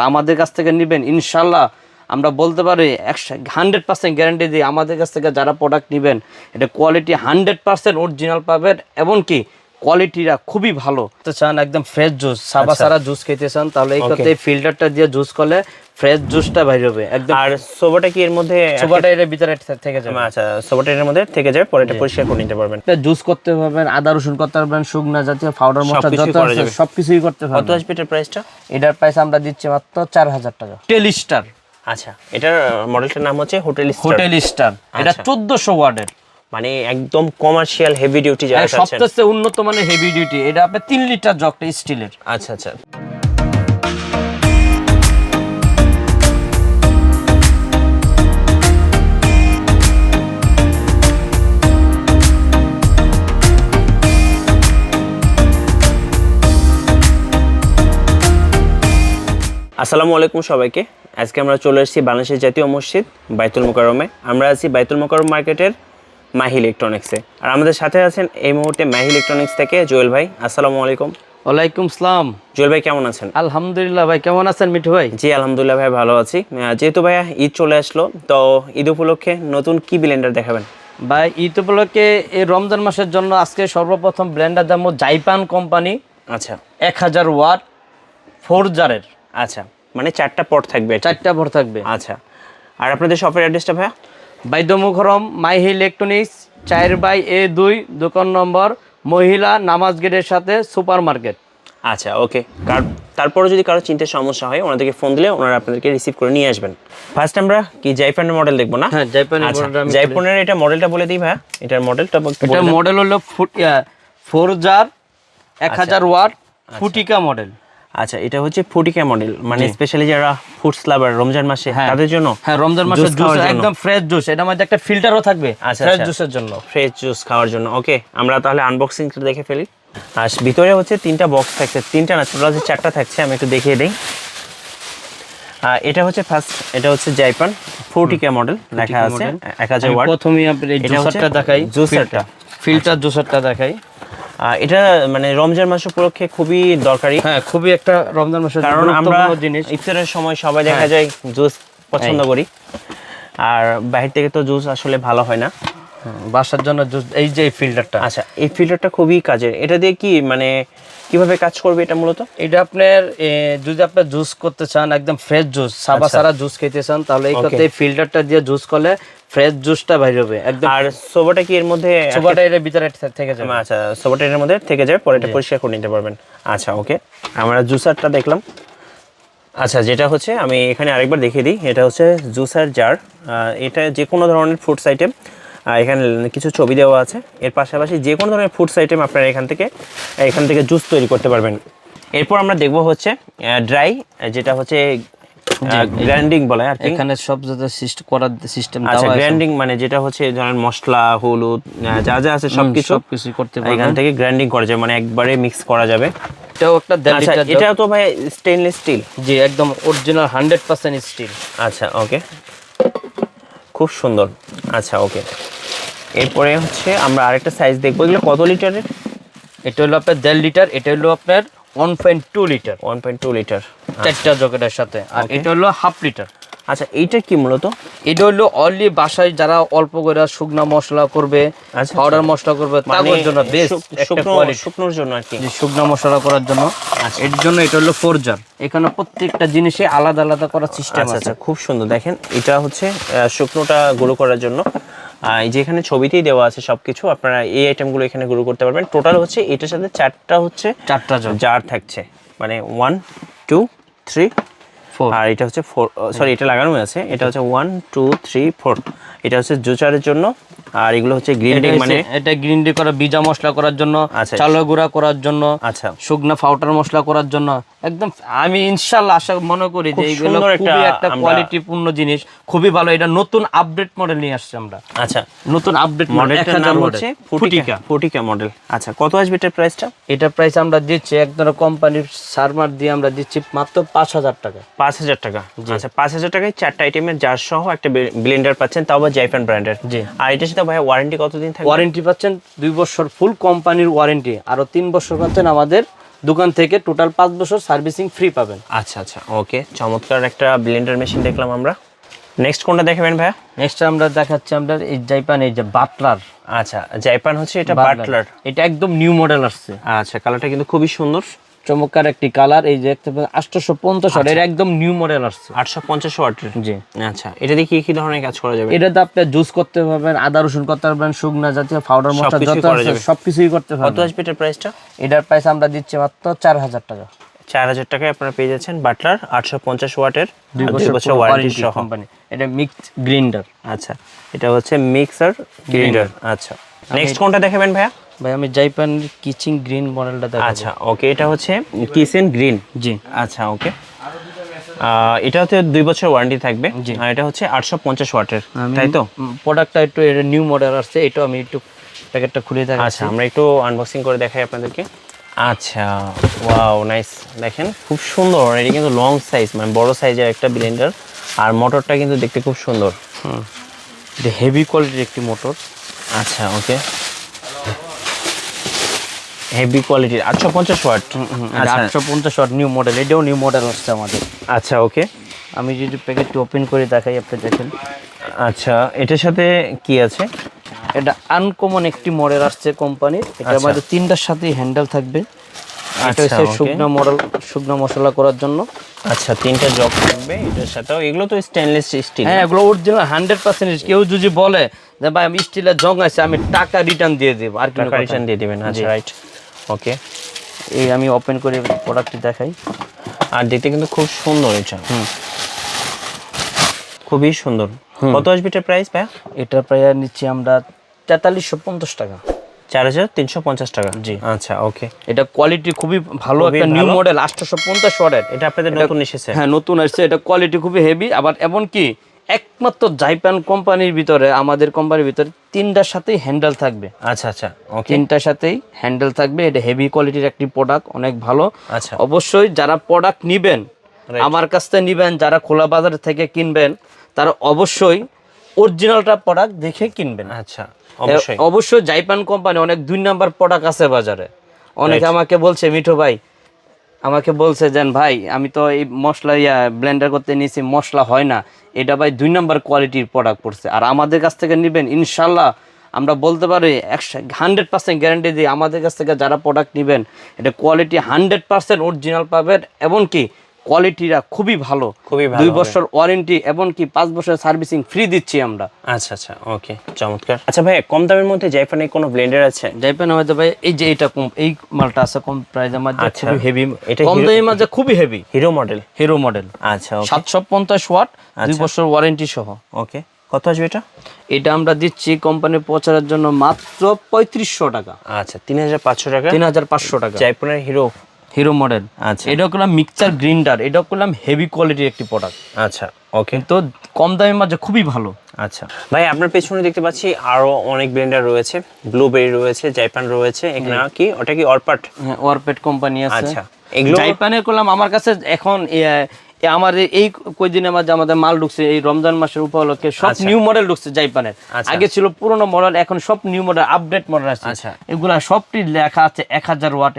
আমাদের কাছ থেকে নেবেন ইনশাল্লাহ আমরা বলতে পারি 100% গ্যারান্টি দিই। আমাদের কাছ থেকে যারা প্রোডাক্ট নেবেন এটা কোয়ালিটি 100% অরিজিনাল পাবেন, এমনকি কোয়ালিটিটা খুবই ভালো। তো চান একদম ফ্রেশ জুস, সাবা সারা জুস খেতে চান, তাহলে এই কথা এই ফিল্টারটা দিয়ে জুস করলে ফ্রেশ জুসটা বাইরে হবে একদম। আর সোবাটা কি এর মধ্যে? সোবাটা এর ভিতরে থেকে যাবে। আচ্ছা, সোবাটা এর মধ্যে থেকে যাবে, পরে এটা পরিষ্কার করে নিতে পারবেন। জুস করতে পারবেন, আদা রসুন করতে পারবেন, শুকনা জাতীয় পাউডার মশলা যত আছে সবকিছুই করতে পারবেন। কত আসবে এটার প্রাইসটা? এটার প্রাইস আমরা দিচ্ছি মাত্র 4000 টাকা। Hotel star. আচ্ছা, এটার মডেলটার নাম হচ্ছে হোটেল স্টার। হোটেল স্টার, এটা 1400 ওয়াটের, মানে একদম কমার্শিয়াল হেভি ডিউটি যারা চাচ্ছেন, সবচেয়ে উন্নত মানের হেভি ডিউটি। এটা আপনি 3 লিটার জগটা স্টিলের। আচ্ছা আচ্ছা। আসসালামু আলাইকুম সবাইকে। আজকে আমরা চলে এসেছি বাংলাদেশের জাতীয় মসজিদ বাইতুল মোকাররমে। আমরা আছি বাইতুল মোকাররম মার্কেটের মাহি ইলেকট্রনিক্সে, আর আমাদের সাথে আছেন এই মুহূর্তে মাহি ইলেকট্রনিক্স থেকে জুয়েল ভাই। আসসালামু আলাইকুম। ওয়ালাইকুম সালাম। জুয়েল ভাই কেমন আছেন? আলহামদুলিল্লাহ ভাই, কেমন আছেন মিঠু ভাই? জি আলহামদুলিল্লাহ ভাই, ভালো আছি। যেহেতু ভাইয়া ঈদ চলে আসলো, তো ঈদ উপলক্ষে নতুন কি ব্লেন্ডার দেখাবেন? ভাই ঈদ উপলক্ষে এই রমজান মাসের জন্য আজকে সর্বপ্রথম ব্লেন্ডার দাম জাইপান কোম্পানি। আচ্ছা, 1000 ওয়াট 4 জারের। আচ্ছা, মানে 4টা পট থাকবে? 4টা পট থাকবে। আচ্ছা, আর আপনাদের শপের অ্যাড্রেসটা ভাইয়া? বাইতুল মোকাররম মাহি ইলেকট্রনিক্স 4/A2 দোকান নম্বর, মহিলা নামাজ গেটের সাথে সুপার মার্কেট। আচ্ছা ওকে। তারপরে যদি কারো চিন্তার সমস্যা হয় ওনাদেরকে ফোন দিলে ওনারা আপনাদেরকে রিসিভ করে নিয়ে আসবেন। ফার্স্ট আমরা কি জাইপানের মডেল দেখবো না? হ্যাঁ, জাইপানের এটা মডেলটা বলে দিই ভাইয়া। এটার মডেলটা এটা মডেল হলো 4 জার 1000 ওয়াট ফুটিকা মডেল। আচ্ছা, এটা হচ্ছে ফুটিকা মডেল, মানে স্পেশালি যারা ফুডস লাভার রমজান মাসে তাদের জন্য। হ্যাঁ, রমজান মাসে জুস একদম ফ্রেশ জুস, এটার মধ্যে একটা ফিল্টারও থাকবে ফ্রেশ জুসের জন্য, ফ্রেশ জুস খাওয়ার জন্য। ওকে, আমরা তাহলে আনবক্সিংটা দেখে ফেলি। আর ভিতরে হচ্ছে 3টা বক্স থাকছে, 3টা না টোটাল 4টা থাকছে। আমি একটু দেখিয়ে দিই। এটা হচ্ছে ফার্স্ট, এটা হচ্ছে জাইপান ফুটিকা মডেল লেখা আছে 1000 ওয়াট। প্রথমেই আপনি এই জুসারটা দেখাই, জুসারটা ফিল্টার জুসারটা দেখাই। এটা মানে রমজান মাস উপলক্ষে খুবই দরকারি। হ্যাঁ, খুবই একটা রমজান মাসের কারণ আমরা ইফতারের সময় সবাই দেখা যায় জুস পছন্দ করি, আর বাইরে থেকে তো জুস আসলে ভালো হয় না বাসার জন্য জুস। এই যে ফিল্টারটা, আচ্ছা, এই ফিল্টারটা খুবই কাজের। এটা দিয়ে কি মানে কিভাবে কাজ করবে এটা মূলত? এটা আপনার যদি আপনি জুস করতে চান, একদম ফ্রেশ জুস, সাবা সারা জুস খেতে চান, তাহলে এই কথা এই ফিল্টারটা দিয়ে জুস করলে ফ্রেশ জুসটা বাইরে হবে একদম। আর সোবাটা কি এর মধ্যে? সোবাটা এর ভিতরে থেকে যাবে। আচ্ছা, সোবাটা এর মধ্যে থেকে যাবে, পরে এটা পরিষ্কার করে নিতে পারবেন। আচ্ছা ওকে, আমরা জুসারটা দেখলাম। আচ্ছা, যেটা হচ্ছে আমি এখানে আরেকবার দেখিয়ে দিই। এটা হচ্ছে জুসার জার। এটা যে কোনো ধরনের ফ্রুটস আইটেম, এখানে কিছু ছবি দেওয়া আছে। এর পাশাপাশি যে কোনো ধরনের ফ্রুটস আইটেম আপনারা এখান থেকে জুস তৈরি করতে পারবেন। এরপর আমরা দেখবো হচ্ছে ড্রাই, যেটা হচ্ছে গ্রাইন্ডিং বলে আর কি। এখানে সব করার সিস্টেম দেওয়া আছে। আচ্ছা, গ্রাইন্ডিং মানে যেটা হচ্ছে ধরেন মশলা, হলুদ যা যা আছে সবকিছু করতে পারবেন। এখান থেকে গ্রাইন্ডিং করা যায়, মানে একবারে মিক্স করা যাবে। এটাও একটা 1.5 লিটার। এটা তো ভাই স্টেইনলেস স্টিল? জি, একদম অরিজিনাল 100% স্টিল। আচ্ছা ওকে, খুব সুন্দর। আচ্ছা ওকে, এরপরে হচ্ছে আমরা আরেকটা সাইজ দেখবো। এগুলো কত লিটারের? এটা হলো আপনার 1.5 লিটার, এটা হলো আপনার 1.2 লিটার। 1.2 লিটার 4টা জগেটের সাথে। আর এটা হলো হাফ লিটার। আচ্ছা, এইটা কি মূলত? এটা হলো অনলি বাসায় যারা অল্প করে শুকনা মশলা করবে, পাউডার মশলা করবে, তাদের জন্য বেস্ট একটা কোয়ালিটি, শুকনোর জন্য আর কি, শুকনা মশলা করার জন্য। এর জন্য এটা হলো 4 জার। এখানে প্রত্যেকটা জিনিসে আলাদা আলাদা করার সিস্টেম আছে। আচ্ছা, খুব সুন্দর। দেখেন, এটা হচ্ছে শুকনোটা গুঁড়ো করার জন্য। এই যে এখানে ছবিতেই দেওয়া আছে সবকিছু, আপনারা এই আইটেমগুলো এখানে গুঁড়ো করতে পারবেন। টোটাল হচ্ছে এটার সাথে 4টা জার থাকছে, মানে 1 2 3 4। আর এটা হচ্ছে 4, সরি এটা লাগানো আছে। এটা হচ্ছে 1 2 3 4। এটা হচ্ছে জুচারের জন্য। আর এগুলো হচ্ছে গ্রিন্ডিং, মানে এটা গ্রিন্ডিং করা, বিজা মশলা করার জন্য, চালের গুঁড়া করার জন্য, আচ্ছা শুকনা পাউডার মশলা করার জন্য। একদম আমি ইনশাআল্লাহ আশা মনে করি যে এইগুলো খুবই একটা কোয়ালিটিপূর্ণ জিনিস, খুবই ভালো। এটা নতুন আপডেট মডেল নিয়ে আসছে আমরা। আচ্ছা, নতুন আপডেট মডেলটার নাম হচ্ছে ফুটিকা মডেল। আচ্ছা, কত আসবে এটার প্রাইসটা? এটার প্রাইস আমরা দিচ্ছি একদম কোম্পানির সারমার দিয়ে আমরা দিচ্ছি মাত্র 5000 টাকা। 5000 টাকা। আচ্ছা, 5000 টাকায় 4টা আইটেমের জার সহ একটা ব্লেন্ডার পাচ্ছেন, তাও আবার জাইপান ব্র্যান্ডের। জি। আর এটার সাথে ভাই ওয়ারেন্টি কতদিন থাকবে? ওয়ারেন্টি পাচ্ছেন 2 বছর ফুল কোম্পানির ওয়ারেন্টি, আরো 3 বছর পাচ্ছেন আমাদের দোকান থেকে টোটাল 5 বছর সার্ভিসিং ফ্রি পাবেন। আচ্ছা আচ্ছা, ওকে, চমৎকার একটা ব্লেন্ডার মেশিন দেখলাম আমরা। নেক্সট কোনটা দেখাবেন ভাইয়া? নেক্সট আমরা দেখাচ্ছি আমরা এই জাইপান, এই যে বাটলার। আচ্ছা, জাইপান হচ্ছে এটা বাটলার। এটা একদম নিউ মডেল আসছে। আচ্ছা, কালারটা কিন্তু খুবই সুন্দর, চমৎকার একটি কালার। এই যে 850 ওয়াট, এটা একদম নিউ মডেল আসছে। 850 ওয়াটের। জি। আচ্ছা, এটা দিয়ে কি কি ধরনের কাজ করা যাবে? এটাতে আপনি জুস করতে পারবেন, আদা রসুন করতে পারবেন, শুকনা জাতীয় পাউডার মশলা যত আছে সবকিছুই করতে পারবেন। কত আসবে এটার প্রাইসটা? এটার প্রাইস আমরা দিচ্ছি মাত্র 4000 টাকা। 4000 টাকায় আপনারা পেয়ে যাচ্ছেন বাটলার 850 ওয়াটের, 2 বছর ওয়ারেন্টি সহ কোম্পানি। এটা মিক্স গ্রাইন্ডার। আচ্ছা, এটা হচ্ছে মিক্সার গ্রাইন্ডার। আচ্ছা, নেক্সট কোনটা দেখাবেন ভাইয়া? ভাই আমি জাইপান কিচেন গ্রিন মডেলটা দেখাবো। আচ্ছা, ওকে, এটা হচ্ছে কিচেন গ্রিন। জি। আচ্ছা, ওকে, এটা হচ্ছে 2 বছর ওয়ারেন্টি থাকবে, আর এটা হচ্ছে 850 ওয়াটের, তাই তো? প্রোডাক্টটা একটু এটা নিউ মডেল আসছে, এটা আমি একটু প্যাকেটটা খুলে দেখাচ্ছি। আচ্ছা, আমরা একটু আনবক্সিং করে দেখাই আপনাদেরকে। আচ্ছা, ওয়াও, নাইস, দেখেন খুব সুন্দর। এটা কিন্তু লং সাইজ, মানে বড় সাইজের একটা ব্লেন্ডার, আর মোটরটা কিন্তু দেখতে খুব সুন্দর। এটা হেভি কোয়ালিটির একটি মোটর। আচ্ছা, ওকে, হেভি কোয়ালিটির 850 ওয়াট। 850 ওয়াট নিউ মডেল, এটাও নিউ মডেল আসছে আমাদের। আচ্ছা, ওকে, আমি যদি প্যাকেটটি ওপেন করে দেখাই আপনি দেখেন। আচ্ছা, এটার সাথে কি আছে? এটা আনকমন একটি মডেল আসছে কোম্পানির। এটা আমাদের তিনটার সাথেই হ্যান্ডেল থাকবে। এটা হচ্ছে শুকনো মডেল, শুকনো মশলা করার জন্য। আচ্ছা, 3টা জগ থাকবে এটার সাথেও। এগুলো তো স্টেনলেস স্টিল। হ্যাঁ, এগুলো অরিজিনাল 100%। কেউ যদি বলে যে ভাই আমি স্টিলের জং আছে, আমি টাকা রিটার্ন দিয়ে দেব, আর কি টাকা রিটার্ন দিয়ে দিবেন? আচ্ছা, রাইট, ওকে। এই আমি ওপেন করে প্রোডাক্টটি দেখাই। আর দেখতে কিন্তু খুব সুন্দর এটা, খুবই সুন্দর। কত আসবে এটার প্রাইস ভাইয়া? এটার প্রায় নিচ্ছি আমরা 4350 টাকা। 4350 টাকা। জি। আচ্ছা, ওকে, এটা কোয়ালিটি খুবই ভালো, একটা নিউ মডেল 850 ওয়াটের। এটা আপনাদের নতুন এসেছে? হ্যাঁ, নতুন আসছে। এটা কোয়ালিটি খুবই হেভি। আবার এমন কি একমাত্র জাইপান কোম্পানির ভিতরে, আমাদের কোম্পানির ভিতরে 3টার সাথেই হ্যান্ডেল থাকবে। আচ্ছা আচ্ছা, ওকে, 3টার সাথেই হ্যান্ডেল থাকবে। এটা হেভি কোয়ালিটির একটি প্রোডাক্ট, অনেক ভালো। আচ্ছা, অবশ্যই যারা প্রোডাক্ট নেবেন আমার কাছ থেকে নেবেন, যারা খোলা বাজার থেকে কিনবেন, তারা অবশ্যই অরিজিনালটা প্রোডাক্ট দেখে কিনবেন। আচ্ছা, অবশ্যই জাইপান কোম্পানি অনেক 2 নাম্বার প্রোডাক্ট আছে বাজারে। অনেকে আমাকে বলছে, মিঠু ভাই আমাকে বলছে যে ভাই আমি তো এই মশলা ব্লেন্ডার করতে নিয়েছি, মশলা হয় না, এটা ভাই 2 নাম্বার কোয়ালিটির প্রোডাক্ট পড়ছে। আর আমাদের কাছ থেকে নেবেন ইনশাল্লাহ, আমরা বলতে পারি 100% গ্যারান্টি দিই, আমাদের কাছ থেকে যারা প্রোডাক্ট নেবেন এটা কোয়ালিটি 100% অরিজিনাল পাবেন, এমনকি কোয়ালিটিটা খুবই ভালো, 2 বছর ওয়ারেন্টি, এমনকি 5 বছর সার্ভিসিং ফ্রি দিচ্ছি আমরা। আচ্ছা আচ্ছা, ওকে, চমৎকার। আচ্ছা ভাই, কম দামের মধ্যে জাইপানের কোনো ব্লেন্ডার আছে? জাইপান হয়তো ভাই এই যে এটা কম, এই মালটা আছে কম প্রাইসের মধ্যে, খুবই হেভি, কম দামের মধ্যে খুবই heavy, hero model. Hero model. আচ্ছা, 750 ওয়াট, 2 বছর ওয়ারেন্টি সহ। ওকে, কত আসবে এটা? এটা আমরা দিচ্ছি কোম্পানির প্রচারের জন্য মাত্র 3500 টাকা। আচ্ছা, 3500 টাকা। 3500 টাকা জাইপানের হিরো মডেল। আচ্ছা, এটা করলাম মিক্সচার গ্রিন্ডার, এটা করলাম হেভি কোয়ালিটির একটি প্রোডাক্ট। আচ্ছা, ওকে, তো কম দামের মাঝে খুবই ভালো। আচ্ছা ভাই, আপনার পেছনে দেখতে পাচ্ছি আরো অনেক ব্লেন্ডার রয়েছে, ব্লুবেরি রয়েছে, জাইপান রয়েছে। এখানে কি ওটা কি অরপাট? হ্যাঁ, অরপেট কোম্পানি আছে। আচ্ছা, এগুলো জাইপানের করলাম আমার কাছে এখন আমার এই কয়দিনের মাঝে আমাদের মাল ঢুকছে, এই রমজান মাসের উপলক্ষে সব নিউ মডেল ঢুকছে জাইপানের। আগে ছিল পুরোনো মডেল, এখন সব নিউ মডেল, আপডেট মডেল আছে। এগুলা সবটি লেখা আছে 1000 ওয়াট,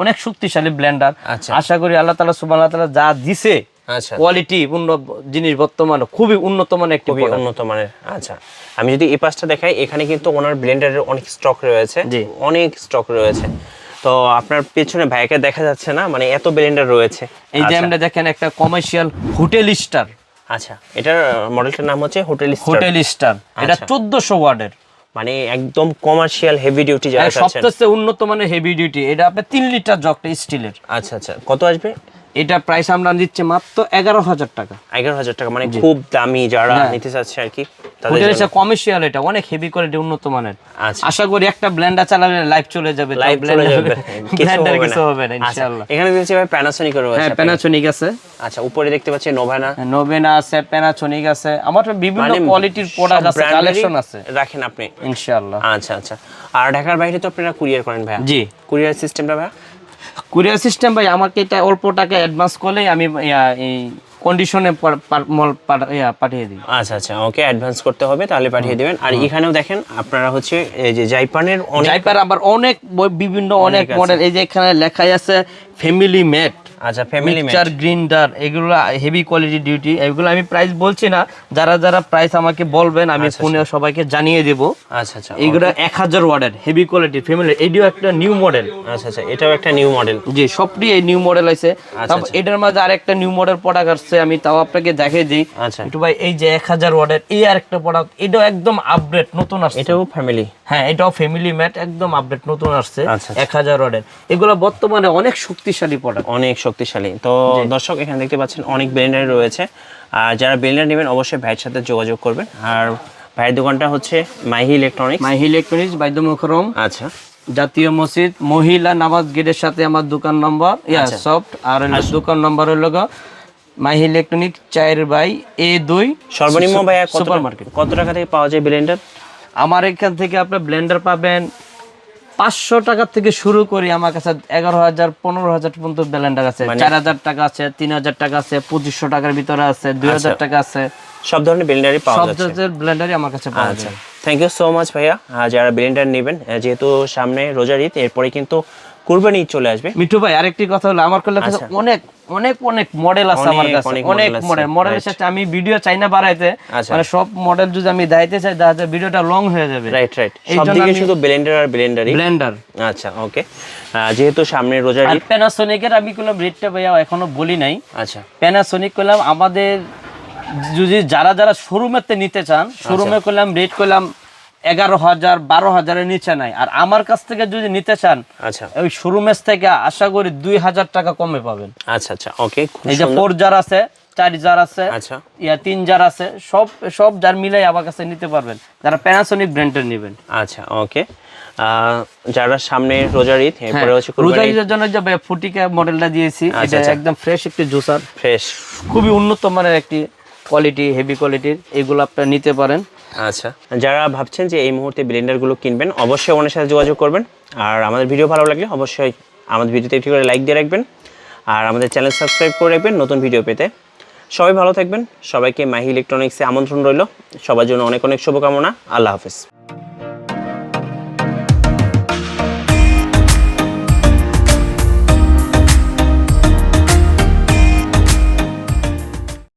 অনেক শক্তিশালী ব্লেন্ডার। আশা করি আল্লাহ তাআলা সুবহানাহু ওয়া তাআলা যা দিছে কোয়ালিটি পূর্ণ জিনিস, বর্তমানে খুবই উন্নত মানের একটি উন্নত মানের। আচ্ছা, আমি যদি এই পাশটা দেখাই, এখানে কিন্তু ওনার ব্লেন্ডারের অনেক স্টক রয়েছে, অনেক স্টক রয়েছে। তো আপনার পেছনে ভাইকে দেখা যাচ্ছে না, মানে এত ব্লেন্ডার রয়েছে। এই যে আমরা দেখেন একটা কমার্শিয়াল হোটেল স্টার। আচ্ছা, এটার মডেলটার নাম হচ্ছে হোটেল স্টার। এটা 1400 ওয়াটের, মানে একদম কমার্শিয়াল হেভি ডিউটি যারা চাচ্ছেন, সবচেয়ে উন্নত মানের হেভি ডিউটি। এটা আপনি 3 লিটার জগটা স্টিলের। আচ্ছা আচ্ছা, কত আসবে? এটা প্রাইস আমরা দিচ্ছি মাত্র 11000 টাকা। 11000 টাকা, মানে খুব দামি যারা নিতে চাচ্ছে আর কি, তাদের জন্য কমার্শিয়াল, এটা অনেক হেভি কোয়ালিটি, উন্নত মানের। আশা করি একটা ব্লেন্ডার চালালে লাইভ চলে যাবে, ব্লেন্ডার কিছু হবে না ইনশাআল্লাহ। এখানে দেখছি ভাই প্যানাসোনিক রয়েছে। হ্যাঁ, প্যানাসোনিক আছে। আচ্ছা, উপরে দেখতে পাচ্ছি নোভেনা আছে, প্যানাসোনিক আছে, আমার বিভিন্ন কোয়ালিটির প্রোডাক্ট আছে, কালেকশন আছে, রাখেন আপনি ইনশাআল্লাহ। আচ্ছা আচ্ছা, আর ঢাকার বাইরে তো আপনারা কুরিয়ার করেন ভাই? জি। কুরিয়ার সিস্টেমটা ভাই? কুরিয়ার সিস্টেম ভাই আমাকে এটা অল্প টাকা অ্যাডভান্স করলেই আমি এই কন্ডিশনে পাঠিয়ে দিই। আচ্ছা আচ্ছা, ওকে, অ্যাডভান্স করতে হবে, তাহলে পাঠিয়ে দিবেন। আর এখানেও দেখেন আপনারা হচ্ছে এই যে জাইপানের জাইপার আবার অনেক বিভিন্ন অনেক মডেল, এই যে এখানে লেখাই আছে ফ্যামিলি ম্যাট। আচ্ছা, ফ্যামিলি ম্যাট, মিক্সচার গ্রিন্ডার, এগুলো হেভি কোয়ালিটি ডিউটি। এগুলো আমি প্রাইস বলছি না, যারা যারা প্রাইস আমাকে বলবেন আমি ফোনে সবাইকে জানিয়ে দেব। আচ্ছা আচ্ছা, এগুলো 1000 ওয়াটের হেভি কোয়ালিটি ফ্যামিলি, এটিও একটা নিউ মডেল। আচ্ছা আচ্ছা, এটাও একটা নিউ মডেল। জি, সবটি এই নিউ মডেল আছে। তারপর এটার মাঝে আরেকটা নিউ মডেল প্রোডাক্ট আসছে, আমি তাও আপনাকে দেখিয়ে দিই। আচ্ছা, একটু ভাই, এই যে 1000 ওয়াটের এই আরেকটা প্রোডাক্ট, এটাও একদম আপডেট নতুন আসছে। এটাও ফ্যামিলি? হ্যাঁ, এটাও ফ্যামিলি ম্যাট, একদম আপডেট নতুন আসছে। আচ্ছা, 1000 ওয়াটের। এগুলো বর্তমানে অনেক শক্তিশালী প্রোডাক্ট, অনেক শক্তিশালী। তো দর্শক এখানে দেখতে পাচ্ছেন অনেক ব্লেন্ডার রয়েছে, আর যারা ব্লেন্ডার নেবেন অবশ্যই ভাইয়ের সাথে যোগাযোগ করবেন। আর ভাইয়ের দোকানটা হচ্ছে মাহি ইলেকট্রনিক্স, বাইদুল মুকররম, আচ্ছা, জাতীয় মসজিদ, মহিলা নামাজ গেটের সাথে আমার দোকান নম্বর সফট। আর দোকান নম্বর হলো মাহি ইলেকট্রনিক্স 4/A2 সর্বনিম্ন ভাইয়া সুপার মার্কেট। কত টাকা থেকে পাওয়া যায় ব্লেন্ডার? আমার এখান থেকে আপনার ব্লেন্ডার পাবেন 500 টাকা থেকে শুরু করি। আমার কাছে 11,000 15,000 পর্যন্ত ব্লেন্ডার আছে। 4,000 টাকা আছে, 3,000 টাকা আছে, 2500 টাকার ভিতরে আছে, 2,000 টাকা আছে। সব ধরনের ব্লেন্ডারই পাওয়া যাচ্ছে, সব ধরনের ব্লেন্ডারই আমার কাছে পাওয়া যায়। থ্যাংক ইউ সো মাচ ভাইয়া। যারা ব্লেন্ডার নেবেন, যেহেতু সামনে রোজার ঈদ, এরপরে কিন্তু কুরবানি ঈদ চলে আসবে। মিঠু ভাই, আরেকটি কথা হলো, আমার কাছে অনেক অনেক অনেক মডেল আছে। আমার কাছে অনেক মডেলের সাথে আমি ভিডিও চাই না বাড়াইতে, মানে সব মডেল যদি আমি দেখাইতে চাই তাহলে ভিডিওটা লং হয়ে যাবে। রাইট রাইট, সবদিকে শুধু ব্লেন্ডার আর ব্লেন্ডার। আচ্ছা, ওকে, যেহেতু সামনে রোজার ঈদ। প্যানাসোনিকের আমি করলাম রেটটা ভাইয়া এখনো বলি নাই। আচ্ছা, প্যানাসোনিক করলাম আমাদের যদি যারা যারা শোরুমেতে নিতে চান, শোরুমে করলাম রেট করলাম 11,000 12,000-এর নিচে নাই। আর আমার কাছ থেকে যদি নিতে চান, আচ্ছা, ওই শোরুমের থেকে আশা করি 2,000 টাকা কমে পাবেন। আচ্ছা আচ্ছা, ওকে, এই যে 4 জার আছে, 4 জার আছে, আচ্ছা, 3 জার আছে, সব জার মিলাই আমার কাছে নিতে পারবেন যারা প্যানাসোনিক ব্র্যান্ডের নেবেন। আচ্ছা, ওকে, যারা সামনে রোজার ঈদ, এরপরে হচ্ছে রোজার ঈদের জন্য যে ফুটিকা মডেলটা দিয়েছি, এটা একদম ফ্রেশ একটি জুসার, ফ্রেশ, খুবই উন্নত মানের একটি কোয়ালিটি, হেভি কোয়ালিটির, এগুলো আপনারা নিতে পারেন। আচ্ছা, যারা ভাবছেন যে এই মুহূর্তে ব্লেন্ডারগুলো কিনবেন, অবশ্যই ওনার সাথে যোগাযোগ করবেন। আর আমাদের ভিডিও ভালো লাগলে অবশ্যই আমাদের ভিডিওতে একটি করে লাইক দিয়ে রাখবেন, আর আমাদের চ্যানেল সাবস্ক্রাইব করে রাখবেন নতুন ভিডিও পেতে। সবাই ভালো থাকবেন, সবাইকে মাহি ইলেকট্রনিক্সে আমন্ত্রণ রইল, সবার জন্য অনেক অনেক শুভকামনা। আল্লাহ হাফেজ।